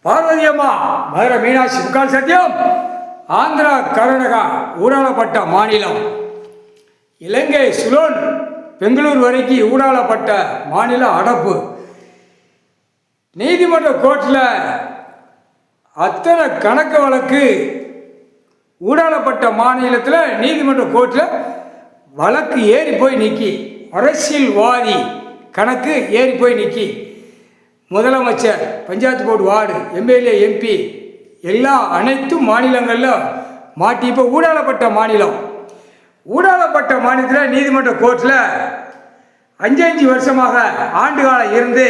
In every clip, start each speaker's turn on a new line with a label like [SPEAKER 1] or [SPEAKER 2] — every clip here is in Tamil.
[SPEAKER 1] பார்வதி அம்மா மதுரை மீனாட்சி முக்கால் சத்தியம். ஆந்திரா கர்நாடகா ஊடாளப்பட்ட மாநிலம். இலங்கை சுலோன் பெங்களூர் வரைக்கும் ஊடாளப்பட்ட மாநிலம் அடப்பு. நீதிமன்ற கோர்ட்டில் அத்தனை கணக்கு வழக்கு ஊடாளப்பட்ட மாநிலத்தில் நீதிமன்ற கோர்ட்டில் வழக்கு ஏறி போய் நிற்கி. அரசியல்வாதி கணக்கு ஏறி போய் நிற்கி. முதலமைச்சர், panchayat board ward, MLA, MP எல்லாம் அனைத்து மாநிலங்களில் மாட்டி இப்போ ஊடாளப்பட்ட மாநிலம். ஊடாளப்பட்ட மாநிலத்தில் நீதிமன்ற கோர்ட்டில் 5 வருஷமாக ஆண்டு காலம் இருந்து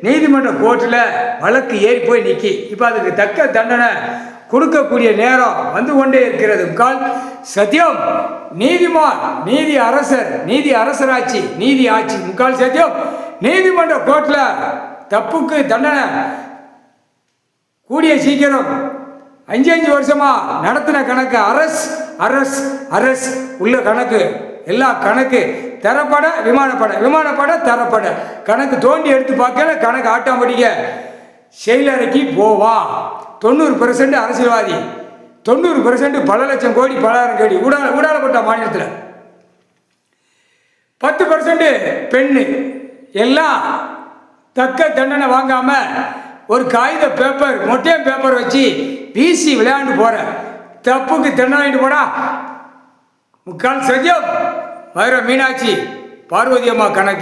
[SPEAKER 1] நீதிமன்ற கோர்ட்டில் வழக்கு ஏறி போய் நிற்கி. இப்போ அதுக்கு தக்க தண்டனை கொடுக்கக்கூடிய நேரம் வந்து கொண்டே இருக்கிறது. முக்கால் சத்தியம். நீதிமான், நீதி அரசர், நீதி அரசராட்சி, நீதி ஆட்சி. முக்கால் சத்தியம். நீதிமன்ற கோர்ட்டில் தப்புக்கு தண்டனை கூடிய சீக்கிரம் 5 வருஷமா நடத்தின கணக்கு அரசு உள்ள கணக்கு எல்லா கணக்கு தரப்பட விமானப்பட தரப்பட கணக்கு தோண்டி எடுத்து பார்க்கல கணக்கு ஆட்டோமேட்டிக்க செயலறைக்கு போவான். 90% அரசியல்வாதி, 90% பல லட்சம் கோடி பலாயிரம் கோடி ஊடாளப்பட்ட மாநிலத்தில் 10% பெண்ணு எல்லாம் தக்க தண்டனை வாங்காம ஒரு காகித பேப்பர், மொட்டையம் பேப்பர் வச்சு வீசி விளையாண்டு போற தப்புக்கு தண்டனை வாங்கிட்டு போடா. முக்கால் சத்தியம். மதுரை மீனாட்சி பார்வதி அம்மா கணக்கு.